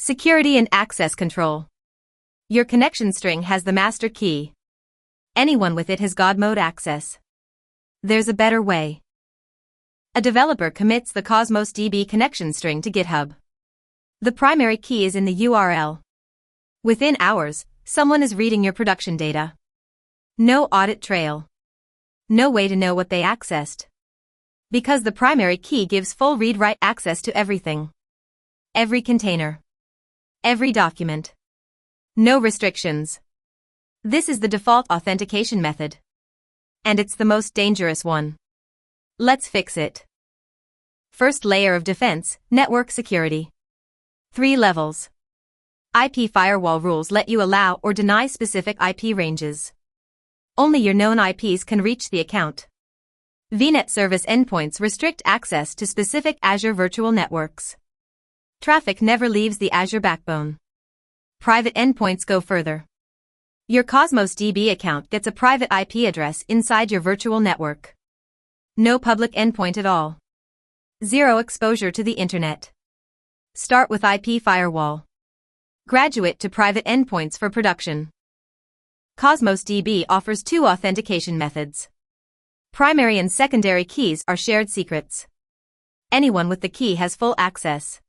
Security and access control. Your connection string has the master key. Anyone with it has God mode access. There's a better way. A developer commits the Cosmos DB connection string to GitHub. The primary key is in the URL. Within hours, someone is reading your production data. No audit trail. No way to know what they accessed. Because the primary key gives full read-write access to everything. Every container. Every document. No restrictions. This is the default authentication method. And it's the most dangerous one. Let's fix it. First layer of defense, network security. 3 levels. IP firewall rules let you allow or deny specific IP ranges. Only your known IPs can reach the account. VNet service endpoints restrict access to specific Azure virtual networks. Traffic never leaves the Azure backbone. Private endpoints go further. Your Cosmos DB account gets a private IP address inside your virtual network. No public endpoint at all. Zero exposure to the internet. Start with IP firewall. Graduate to private endpoints for production. Cosmos DB offers 2 authentication methods. Primary and secondary keys are shared secrets. Anyone with the key has full access.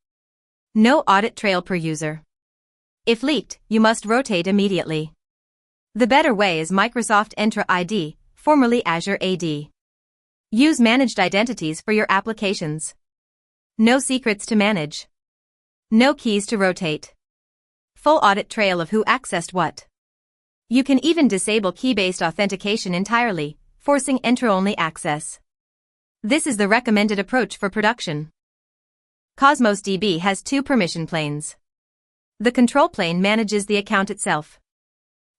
No audit trail per user. If leaked, you must rotate immediately. The better way is Microsoft Entra ID, formerly Azure AD. Use managed identities for your applications. No secrets to manage. No keys to rotate. Full audit trail of who accessed what. You can even disable key-based authentication entirely, forcing Entra-only access. This is the recommended approach for production. Cosmos DB has 2 permission planes. The control plane manages the account itself.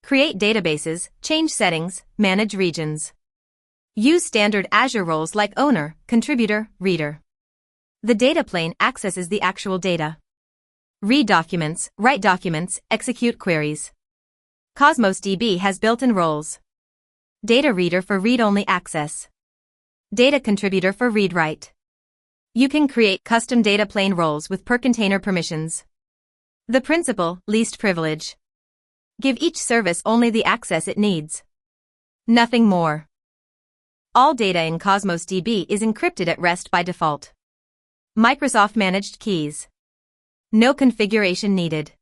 Create databases, change settings, manage regions. Use standard Azure roles like owner, contributor, reader. The data plane accesses the actual data. Read documents, write documents, execute queries. Cosmos DB has built-in roles. Data reader for read-only access. Data contributor for read-write. You can create custom data plane roles with per container permissions. The principle, least privilege. Give each service only the access it needs. Nothing more. All data in Cosmos DB is encrypted at rest by default. Microsoft managed keys. No configuration needed.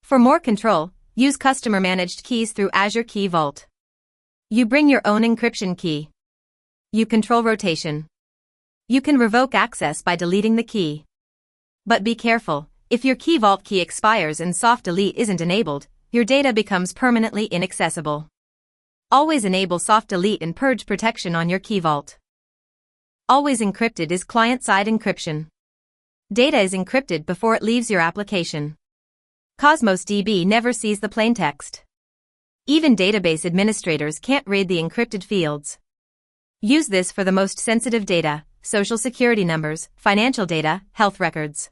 For more control, use customer managed keys through Azure Key Vault. You bring your own encryption key. You control rotation. You can revoke access by deleting the key. But be careful, if your Key Vault key expires and soft delete isn't enabled, your data becomes permanently inaccessible. Always enable soft delete and purge protection on your Key Vault. Always encrypted is client-side encryption. Data is encrypted before it leaves your application. Cosmos DB never sees the plain text. Even database administrators can't read the encrypted fields. Use this for the most sensitive data, social security numbers, financial data, health records.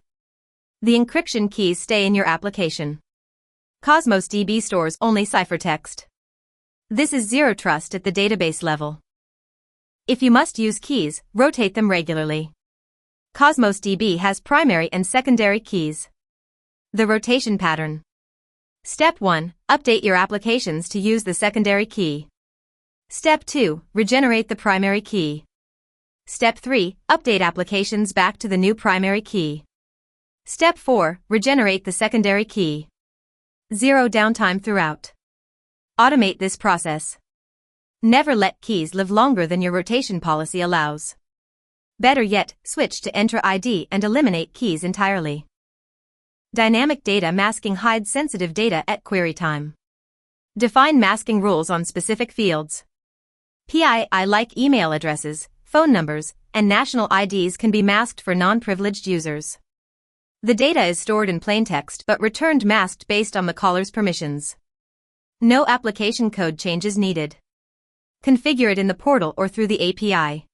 The encryption keys stay in your application. Cosmos DB stores only ciphertext. This is zero trust at the database level. If you must use keys, rotate them regularly. Cosmos DB has primary and secondary keys. The rotation pattern. Step 1. Update your applications to use the secondary key. Step 2. Regenerate the primary key. Step 3. Update applications back to the new primary key. Step 4. Regenerate the secondary key. Zero downtime throughout. Automate this process. Never let keys live longer than your rotation policy allows. Better yet, switch to Entra ID and eliminate keys entirely. Dynamic data masking hides sensitive data at query time. Define masking rules on specific fields. PII like email addresses, phone numbers, and national IDs can be masked for non-privileged users. The data is stored in plaintext but returned masked based on the caller's permissions. No application code changes needed. Configure it in the portal or through the API.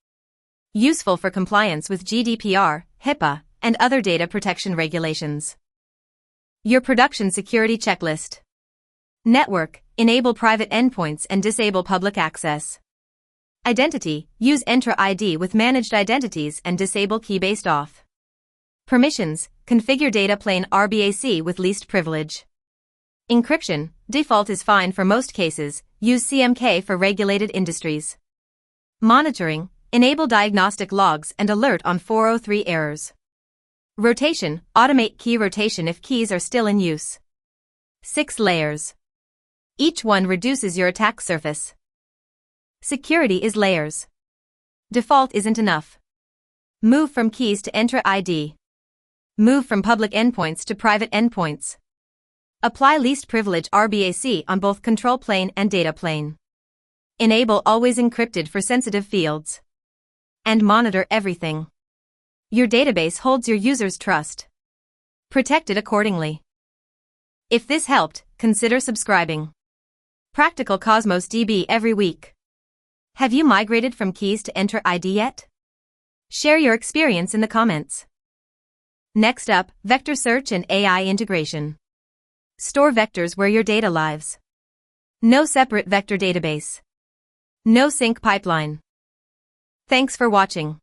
Useful for compliance with GDPR, HIPAA, and other data protection regulations. Your production security checklist. Network, enable private endpoints and disable public access. Identity, use Entra ID with managed identities and disable key-based auth. Permissions, configure data plane RBAC with least privilege. Encryption, default is fine for most cases, use CMK for regulated industries. Monitoring, enable diagnostic logs and alert on 403 errors. Rotation, automate key rotation if keys are still in use. 6 layers. Each one reduces your attack surface. Security is layers. Default isn't enough. Move from keys to Entra ID. Move from public endpoints to private endpoints. Apply least privilege RBAC on both control plane and data plane. Enable always encrypted for sensitive fields. And monitor everything. Your database holds your users' trust. Protect it accordingly. If this helped, consider subscribing. Practical Cosmos DB every week. Have you migrated from keys to Entra ID yet? Share your experience in the comments. Next up, vector search and AI integration. Store vectors where your data lives. No separate vector database. No sync pipeline. Thanks for watching.